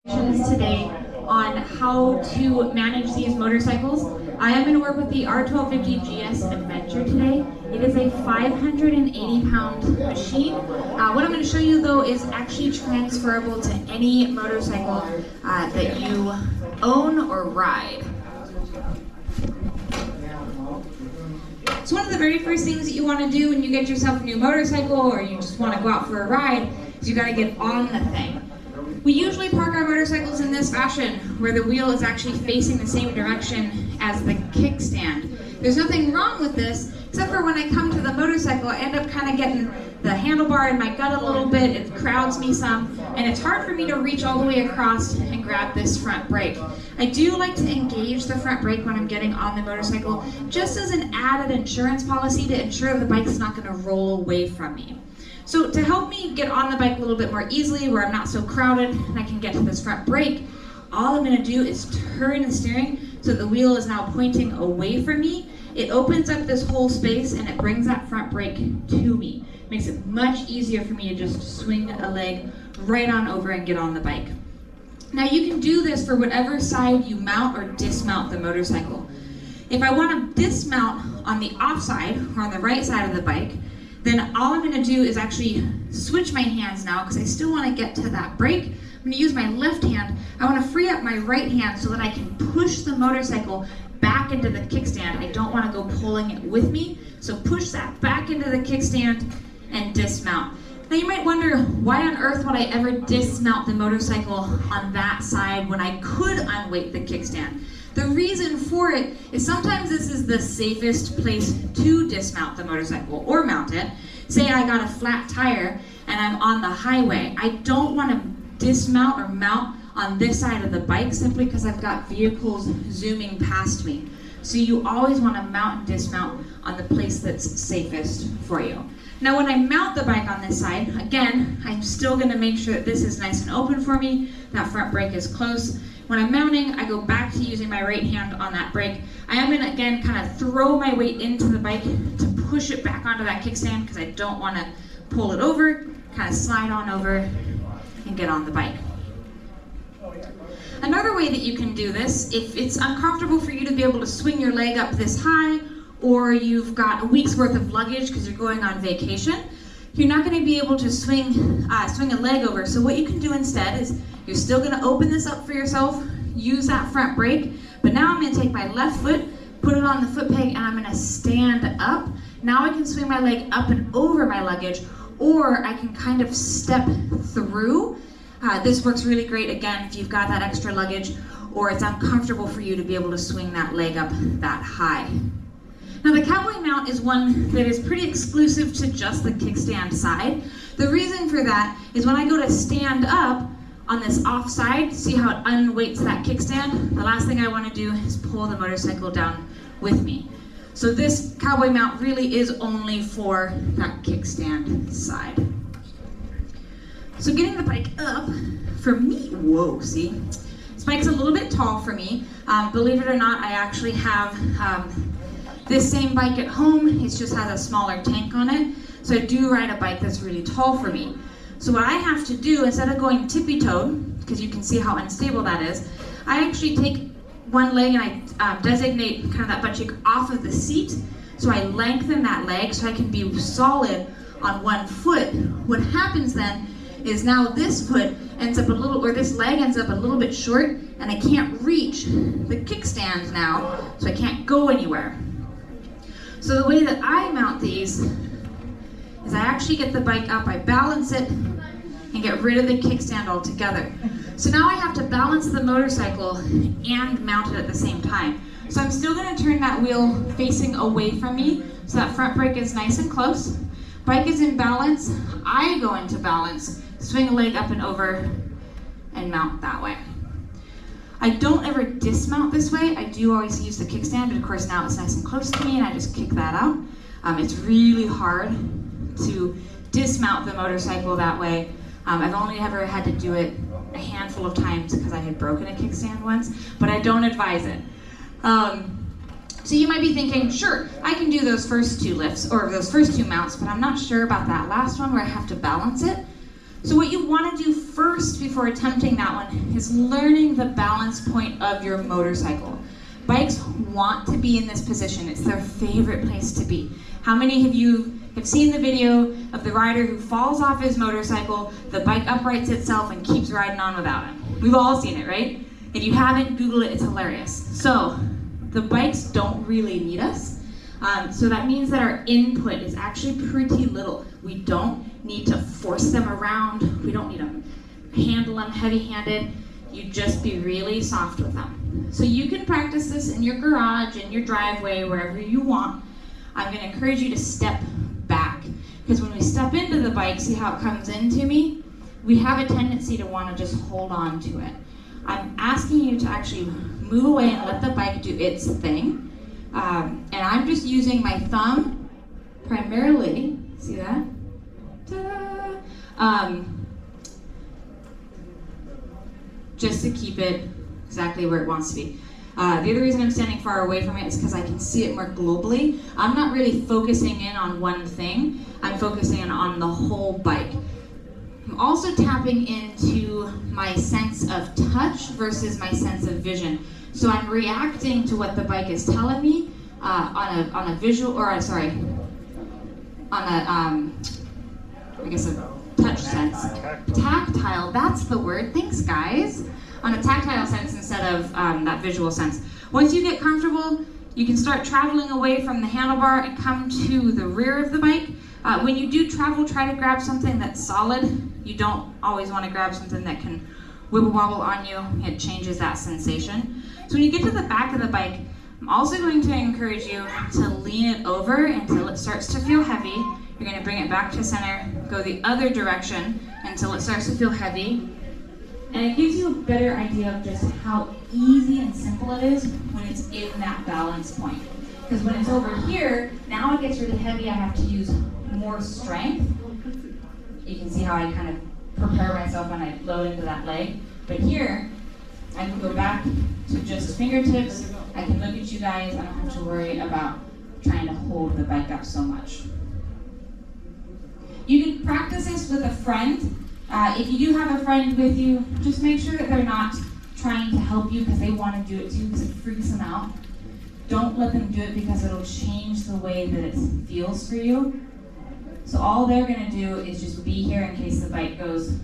Today on how to manage these motorcycles. I am going to work with the R1250 GS Adventure today. It is a 580-pound machine. What I'm going to show you though is actually transferable to any motorcycle that you own or ride. So one of the very first things that you want to do when you get yourself a new motorcycle or you just want to go out for a ride is you got to get on the thing. We usually park our motorcycles in this fashion, where the wheel is actually facing the same direction as the kickstand. There's nothing wrong with this, except for when I come to the motorcycle, I end up kind of getting the handlebar in my gut a little bit, it crowds me some, and it's hard for me to reach all the way across and grab this front brake. I do like to engage the front brake when I'm getting on the motorcycle, just as an added insurance policy to ensure the bike's not going to roll away from me. So to help me get on the bike a little bit more easily, where I'm not so crowded and I can get to this front brake, all I'm going to do is turn the steering so the wheel is now pointing away from me. It opens up this whole space and it brings that front brake to me. It makes it much easier for me to just swing a leg right on over and get on the bike. Now you can do this for whatever side you mount or dismount the motorcycle. If I want to dismount on the off side or on the right side of the bike, then all I'm going to do is actually switch my hands now because I still want to get to that brake. I'm going to use my left hand. I want to free up my right hand so that I can push the motorcycle back into the kickstand. I don't want to go pulling it with me. So push that back into the kickstand and dismount. Now you might wonder, why on earth would I ever dismount the motorcycle on that side when I could unweight the kickstand? The reason for it is sometimes this is the safest place to dismount the motorcycle or mount it. Say I got a flat tire and I'm on the highway. I don't want to dismount or mount on this side of the bike simply because I've got vehicles zooming past me. So you always want to mount and dismount on the place that's safest for you. Now when I mount the bike on this side, again, I'm still going to make sure that this is nice and open for me, that front brake is close. When I'm mounting, I go back to using my right hand on that brake. I am going to, again, kind of throw my weight into the bike to push it back onto that kickstand because I don't want to pull it over, kind of slide on over and get on the bike. Another way that you can do this, if it's uncomfortable for you to be able to swing your leg up this high, or you've got a week's worth of luggage because you're going on vacation, you're not going to be able to swing a leg over. So what you can do instead is you're still going to open this up for yourself, use that front brake, but now I'm going to take my left foot, put it on the foot peg, and I'm going to stand up. Now I can swing my leg up and over my luggage, or I can kind of step through. This works really great, again, if you've got that extra luggage, or it's uncomfortable for you to be able to swing that leg up that high. Now the cowboy mount is one that is pretty exclusive to just the kickstand side. The reason for that is when I go to stand up on this off side, see how it unweights that kickstand? The last thing I want to do is pull the motorcycle down with me. So this cowboy mount really is only for that kickstand side. So getting the bike up, for me, whoa, see? This bike's a little bit tall for me. Believe it or not, I actually have this same bike at home. It just has a smaller tank on it. So I do ride a bike that's really tall for me. So what I have to do, instead of going tippy-toed, because you can see how unstable that is, I actually take one leg and I designate kind of that butt cheek off of the seat. So I lengthen that leg so I can be solid on one foot. What happens then is now this foot ends up a little, or this leg ends up a little bit short, and I can't reach the kickstand now, so I can't go anywhere. So the way that I mount these is I actually get the bike up, I balance it, and get rid of the kickstand altogether. So now I have to balance the motorcycle and mount it at the same time. So I'm still going to turn that wheel facing away from me, so that front brake is nice and close. Bike is in balance, I go into balance, swing a leg up and over, and mount that way. I don't ever dismount this way. I do always use the kickstand, but of course now it's nice and close to me and I just kick that out. It's really hard to dismount the motorcycle that way. I've only ever had to do it a handful of times because I had broken a kickstand once, but I don't advise it. So you might be thinking, sure, I can do those first two lifts or those first two mounts, but I'm not sure about that last one where I have to balance it. So what you want to do first before attempting that one is learning the balance point of your motorcycle. Bikes want to be in this position. It's their favorite place to be. How many of you have seen the video of the rider who falls off his motorcycle, the bike uprights itself and keeps riding on without him? We've all seen it, right? If you haven't, Google it, it's hilarious. So the bikes don't really need us. So that means that our input is actually pretty little. We don't need to force them around. We don't need to handle them heavy-handed. You just be really soft with them. So you can practice this in your garage, in your driveway, wherever you want. I'm going to encourage you to step back, because when we step into the bike, see how it comes into me? We have a tendency to want to just hold on to it. I'm asking you to actually move away and let the bike do its thing. And I'm just using my thumb primarily, see that? Just to keep it exactly where it wants to be. The other reason I'm standing far away from it is because I can see it more globally. I'm not really focusing in on one thing. I'm focusing in on the whole bike. I'm also tapping into my sense of touch versus my sense of vision. So I'm reacting to what the bike is telling me on a visual, or sorry, on a, I guess a touch sense. Tactile, that's the word. Thanks, guys. On a tactile sense instead of that visual sense. Once you get comfortable, you can start traveling away from the handlebar and come to the rear of the bike. When you do travel, try to grab something that's solid. You don't always want to grab something that can wibble wobble on you. It changes that sensation. So when you get to the back of the bike, I'm also going to encourage you to lean it over until it starts to feel heavy. You're going to bring it back to center, go the other direction until it starts to feel heavy. And it gives you a better idea of just how easy and simple it is when it's in that balance point. Because when it's over here, now it gets really heavy, I have to use more strength. You can see how I kind of prepare myself when I load into that leg. But here, I can go back to just fingertips. I can look at you guys. I don't have to worry about trying to hold the bike up so much. You can practice this with a friend. If you do have a friend with you, just make sure that they're not trying to help you because they want to do it too, because it freaks them out. Don't let them do it because it'll change the way that it feels for you. So all they're going to do is just be here in case the bike goes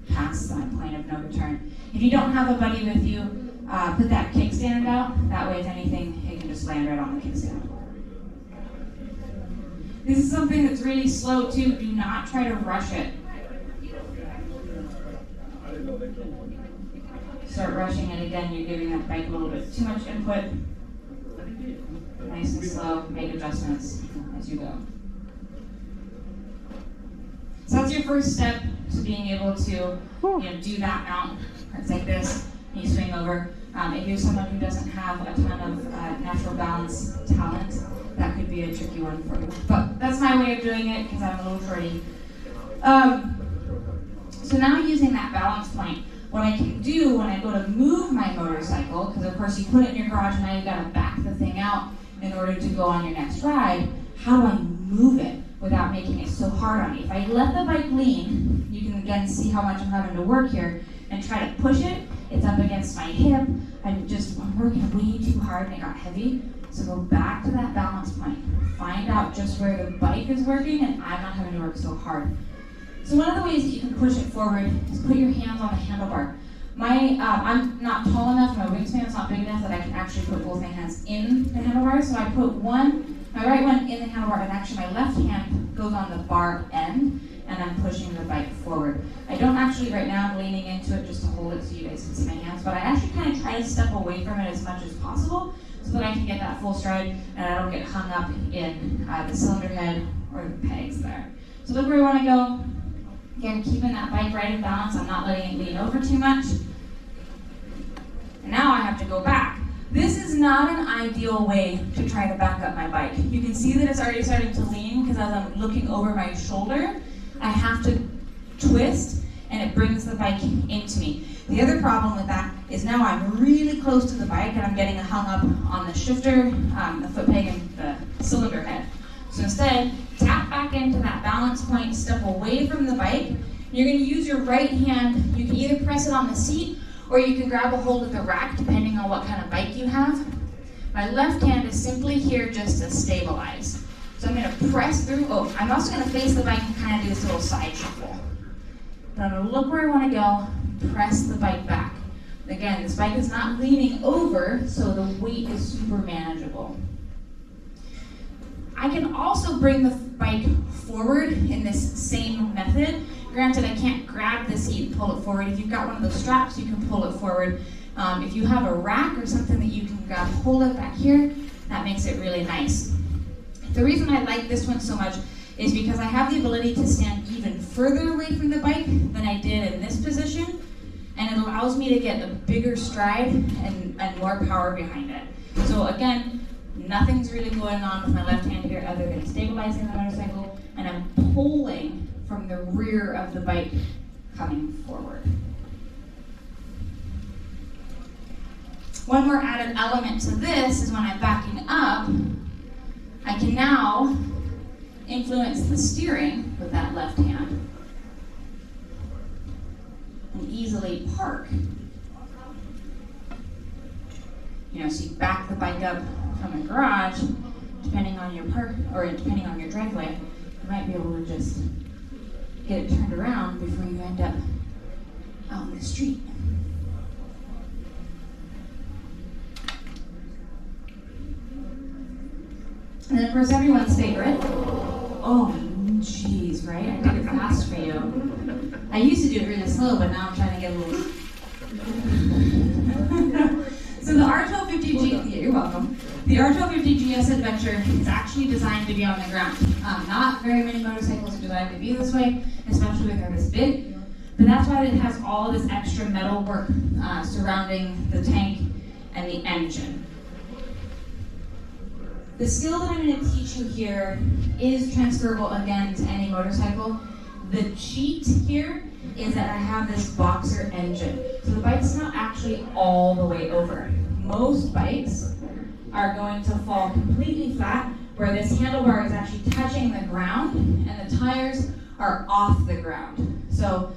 past that point of no return. If you don't have a buddy with you, put that kickstand out. That way, if anything, it can just land right on the kickstand. This is something that's really slow too. Do not try to rush it. Start rushing it again, you're giving that bike a little bit too much input. Nice and slow, make adjustments as you go. So that's your first step to being able to do that mount. It's like this, and you swing over. If you're someone who doesn't have a ton of natural balance talent, that could be a tricky one for you. But that's my way of doing it because I'm a little shorty. So now using that balance point, what I can do when I go to move my motorcycle, because of course you put it in your garage and now you've got to back the thing out in order to go on your next ride, how do I move it without making it so hard on me? If I let the bike lean, you can again see how much I'm having to work here, and try to push it, it's up against my hip, I'm working way too hard and it got heavy. So go back to that balance point. Find out just where the bike is working and I'm not having to work so hard. So one of the ways that you can push it forward is put your hands on the handlebar. I'm not tall enough, my wingspan's not big enough that I can actually put both my hands in the handlebar. So I put my right one in the handlebar, and actually my left hand goes on the bar end, and I'm pushing the bike forward. I don't actually, right now, I'm leaning into it just to hold it so you guys can see my hands, but I actually kind of try to step away from it as much as possible so that I can get that full stride and I don't get hung up in the cylinder head or the pegs there. So look where we want to go. Again, keeping that bike right in balance. I'm not letting it lean over too much. And now I have to go back. This is not an ideal way to try to back up my bike. You can see that it's already starting to lean because as I'm looking over my shoulder, I have to twist and it brings the bike into me. The other problem with that is now I'm really close to the bike and I'm getting hung up on the shifter, the foot peg, and the cylinder head. So instead, tap back into that balance point, step away from the bike, You're going to use your right hand. You can either press it on the seat or you can grab a hold of the rack depending on what kind of bike you have. My left hand is simply here just to stabilize. So I'm going to press through. Oh, I'm also going to face the bike and kind of do this little side shuffle. But I'm going to look where I want to go, press the bike back. Again, this bike is not leaning over, so the weight is super manageable. I can also bring the bike forward in this same method. Granted, I can't grab the seat and pull it forward. If you've got one of those straps, you can pull it forward. If you have a rack or something that you can grab hold of back here, that makes it really nice. The reason I like this one so much is because I have the ability to stand even further away from the bike than I did in this position, and it allows me to get a bigger stride and more power behind it. So again, nothing's really going on with my left hand here other than stabilizing the motorcycle, and I'm pulling from the rear of the bike coming forward. One more added element to this is when I'm backing up, I can now influence the steering with that left hand and easily park. So you back the bike up from a garage, depending on your depending on your driveway, you might be able to just get it turned around before you end up out in the street. And then of course everyone's favorite. Oh, jeez, right? I did it fast for you. I used to do it really slow, but now I'm trying to get a little... So the R1250G, you're welcome. The R1250 GS Adventure is actually designed to be on the ground. Not very many motorcycles are designed to be this way, especially when they're this big. But that's why it has all this extra metal work surrounding the tank and the engine. The skill that I'm going to teach you here is transferable again to any motorcycle. The cheat here is that I have this boxer engine. So the bike's not actually all the way over. Most bikes are going to fall completely flat where this handlebar is actually touching the ground and the tires are off the ground. So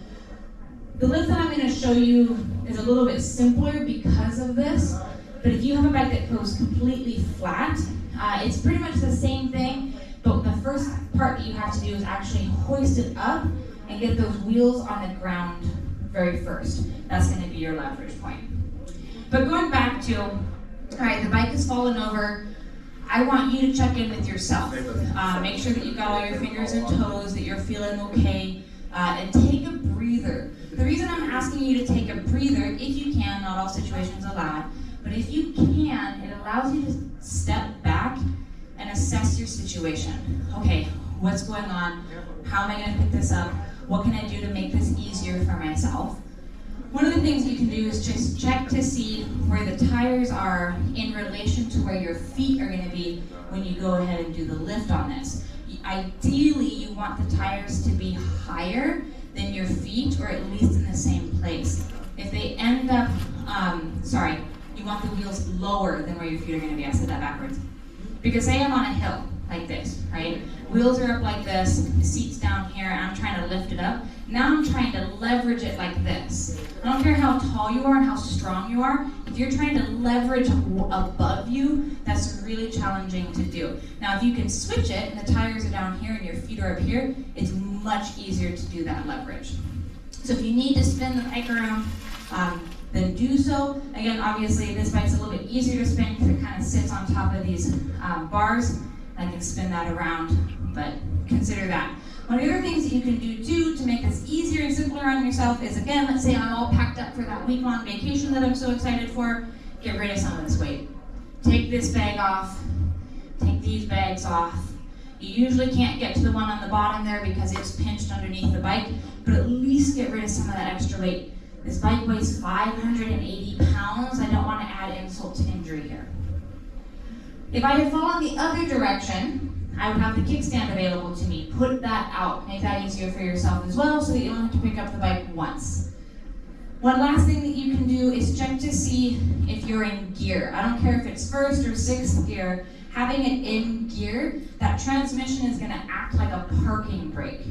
the lift that I'm going to show you is a little bit simpler because of this, but if you have a bike that goes completely flat, it's pretty much the same thing, but the first part that you have to do is actually hoist it up and get those wheels on the ground very first. That's going to be your leverage point. But going back to, all right, the bike has fallen over. I want you to check in with yourself. Make sure that you've got all your fingers and toes, that you're feeling okay, and take a breather. The reason I'm asking you to take a breather, if you can, not all situations allow it, but if you can, it allows you to step back and assess your situation. Okay, what's going on? How am I going to pick this up? What can I do to make this easier for myself? One of the things you can do is just check to see where the tires are in relation to where your feet are going to be when you go ahead and do the lift on this. Ideally, you want the tires to be higher than your feet, or at least in the same place. If they end up, you want the wheels lower than where your feet are going to be. I said that backwards. Because say I'm on a hill, like this, right? Wheels are up like this, seat's down here, and I'm trying to lift it up. Now I'm trying to leverage it like this. I don't care how tall you are and how strong you are. If you're trying to leverage above you, that's really challenging to do. Now if you can switch it, and the tires are down here and your feet are up here, it's much easier to do that leverage. So if you need to spin the bike around, then do so. Again, obviously this bike's a little bit easier to spin because it kind of sits on top of these bars. I can spin that around, but consider that. One of the other things that you can do too to make this easier and simpler on yourself is, again, let's say I'm all packed up for that week-long vacation that I'm so excited for, get rid of some of this weight. Take this bag off, take these bags off. You usually can't get to the one on the bottom there because it's pinched underneath the bike, but at least get rid of some of that extra weight. This bike weighs 580 pounds. I don't want to add insult to injury here. If I had fallen the other direction, I would have the kickstand available to me. Put that out. Make that easier for yourself as well so that you don't have to pick up the bike once. One last thing that you can do is check to see if you're in gear. I don't care if it's first or sixth gear. Having it in gear, that transmission is going to act like a parking brake.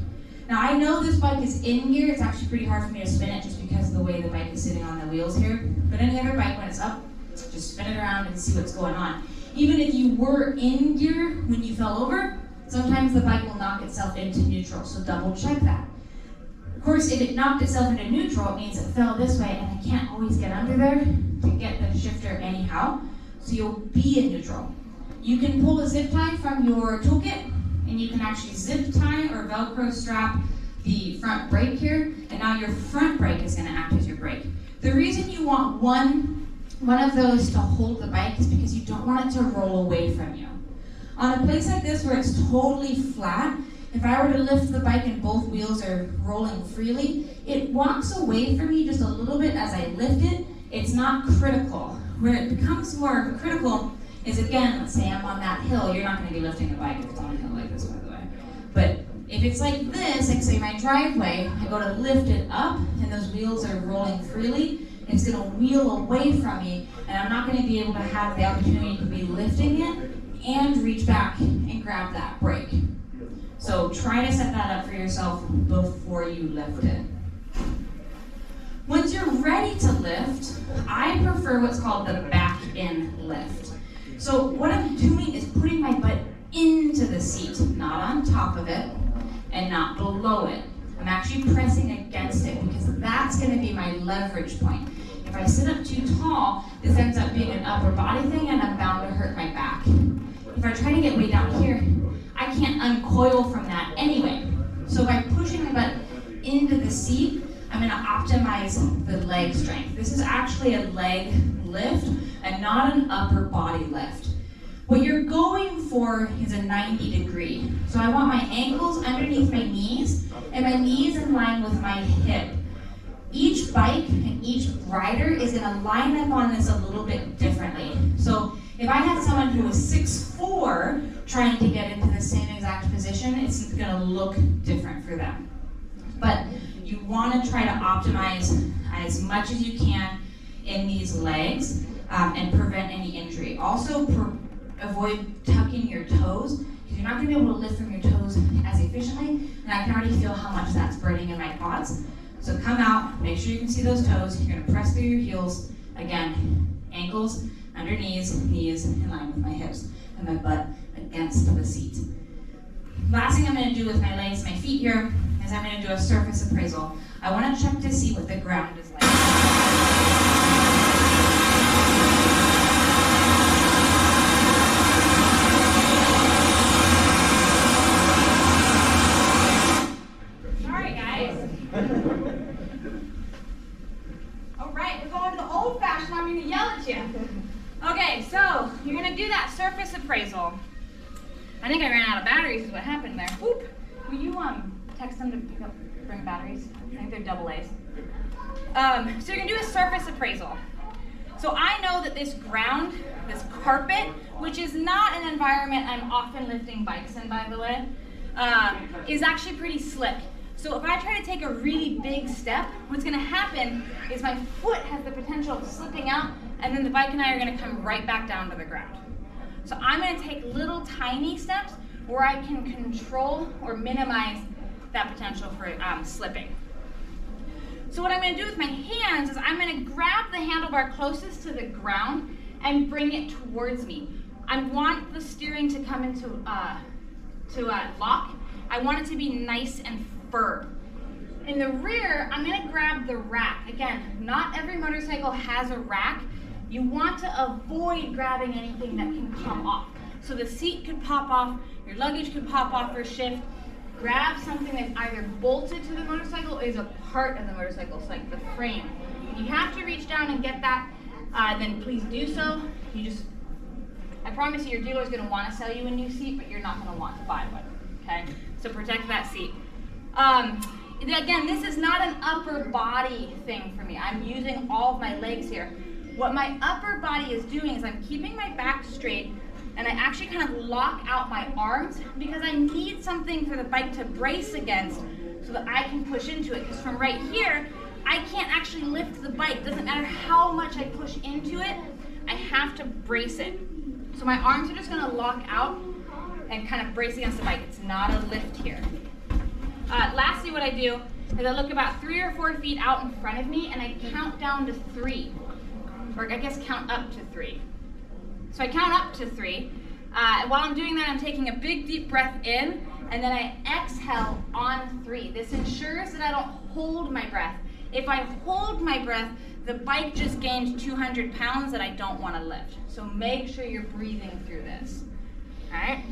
Now I know this bike is in gear, it's actually pretty hard for me to spin it just because of the way the bike is sitting on the wheels here. But any other bike, when it's up, just spin it around and see what's going on. Even if you were in gear when you fell over, sometimes the bike will knock itself into neutral, so double check that. Of course, if it knocked itself into neutral, it means it fell this way, and I can't always get under there to get the shifter anyhow, so you'll be in neutral. You can pull a zip tie from your toolkit, and you can actually zip tie or Velcro strap the front brake here, and now your front brake is going to act as your brake. The reason you want one of those to hold the bike is because you don't want it to roll away from you. On a place like this where it's totally flat, if I were to lift the bike and both wheels are rolling freely, it walks away from me just a little bit as I lift it. It's not critical. Where it becomes more critical is, again, let's say I'm on that hill. You're not going to be lifting a bike if it's on a hill like this, by the way. But if it's like this, like say my driveway, I go to lift it up and those wheels are rolling freely, it's going to wheel away from me, and I'm not going to be able to have the opportunity to be lifting it and reach back and grab that brake. So try to set that up for yourself before you lift it. Once you're ready to lift, I prefer what's called the back-in lift. So what I'm doing is putting my butt into the seat, not on top of it and not below it. I'm actually pressing against it because that's going to be my leverage point. If I sit up too tall, this ends up being an upper body thing and I'm bound to hurt my back. If I try to get way down here, I can't uncoil from that anyway. So by pushing my butt into the seat, I'm going to optimize the leg strength. This is actually a leg lift and not an upper body lift. What you're going for is a 90 degree. So I want my ankles underneath my knees and my knees in line with my hip. Each bike and each rider is going to line up on this a little bit differently. So if I had someone who was 6'4" trying to get into the same exact position, it's going to look different for them. But you want to try to optimize as much as you can in these legs and prevent any injury. Also, avoid tucking your toes, because you're not going to be able to lift from your toes as efficiently, and I can already feel how much that's burning in my quads. So come out, make sure you can see those toes. You're going to press through your heels. Again, ankles under knees, knees in line with my hips, and my butt against the seat. Last thing I'm going to do with my legs, my feet here, is I'm going to do a surface appraisal. I want to check to see what the ground is like. Sorry, guys. All right, we're going to the old-fashioned. I'm going to yell at you. Okay, so you're going to do that surface appraisal. I think I ran out of batteries is what happened there. Whoop. Will you text them to bring batteries? I think they're AA. So you're going to do a surface appraisal. So I know that this ground, this carpet, which is not an environment I'm often lifting bikes in, by the way, is actually pretty slick. So if I try to take a really big step, what's going to happen is my foot has the potential of slipping out, and then the bike and I are going to come right back down to the ground. So I'm going to take little tiny steps where I can control or minimize that potential for slipping. So what I'm going to do with my hands is I'm going to grab the handlebar closest to the ground and bring it towards me. I want the steering to come into lock. I want it to be nice and firm. In the rear, I'm going to grab the rack. Again, not every motorcycle has a rack. You want to avoid grabbing anything that can come off. So the seat could pop off, your luggage could pop off for shift. Grab something that's either bolted to the motorcycle or is a part of the motorcycle, so like the frame. If you have to reach down and get that, then please do so. I promise you your dealer's going to want to sell you a new seat, but you're not going to want to buy one, okay? So protect that seat. Again, this is not an upper body thing for me. I'm using all of my legs here. What my upper body is doing is I'm keeping my back straight, and I actually kind of lock out my arms because I need something for the bike to brace against so that I can push into it. Because from right here, I can't actually lift the bike. Doesn't matter how much I push into it, I have to brace it. So my arms are just going to lock out and kind of brace against the bike. It's not a lift here. Lastly, what I do is I look about 3 or 4 feet out in front of me and I count down to 3. Or I guess count up to 3. So I count up to 3. While I'm doing that, I'm taking a big deep breath in and then I exhale on 3. This ensures that I don't hold my breath. If I hold my breath, the bike just gained 200 pounds that I don't want to lift. So make sure you're breathing through this. All right?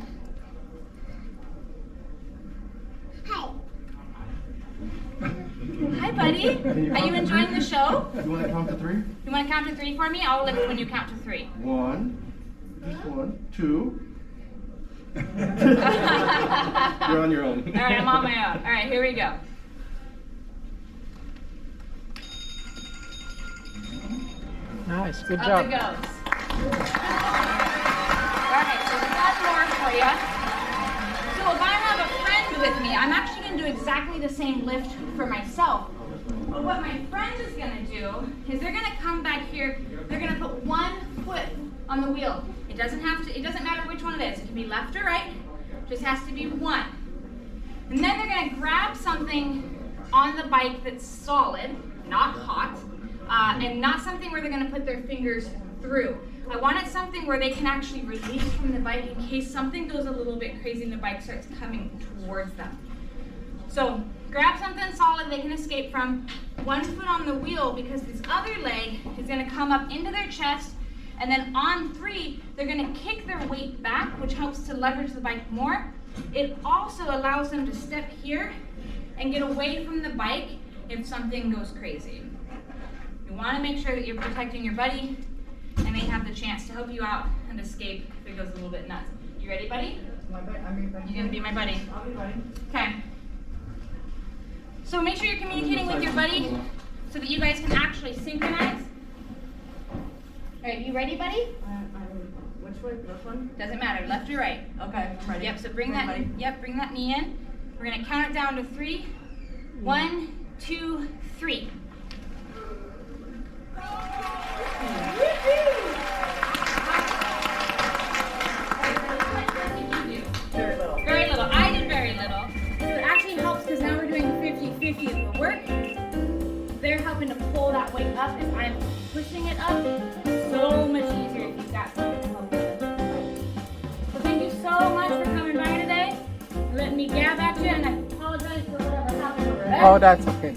Hi. Hi, buddy. Are you enjoying the show? You want to count to 3? You want to count to 3 for me? I'll lift when you count to 3. 1, just 1, 2. You're on your own. All right, I'm on my own. All right, here we go. Nice, good Up job. it goes. All right, so one more for you. So if I have a friend with me, I'm actually going to do exactly the same lift for myself. But what my friend is going to do is they're going to come back here. They're going to put one foot on the wheel. It doesn't matter which one it is. It can be left or right. It just has to be one. And then they're going to grab something on the bike that's solid, not hot, and not something where they're going to put their fingers through. I wanted something where they can actually release from the bike in case something goes a little bit crazy and the bike starts coming towards them. So grab something solid they can escape from, one foot on the wheel because this other leg is going to come up into their chest, and then on 3, they're going to kick their weight back, which helps to leverage the bike more. It also allows them to step here and get away from the bike if something goes crazy. You want to make sure that you're protecting your buddy and they have the chance to help you out and escape if it goes a little bit nuts. You ready, buddy? You're going to be my buddy? I'll be buddy. Okay. So make sure you're communicating with your buddy so that you guys can actually synchronize. All right, you ready, buddy? Which way? This one? Doesn't matter, left or right. Okay, I'm ready. Yep, so bring that knee in. We're going to count it down to 3. 1, 2, 3. Very little. Very little. I did very little. So it actually helps because now we're doing 50-50 of the work. They're helping to pull that weight up and I'm pushing it up. So much easier if you've got someone to help with it. So thank you so much for coming by today and letting me gab at you, and I apologize for whatever happened over there. Oh, that's okay.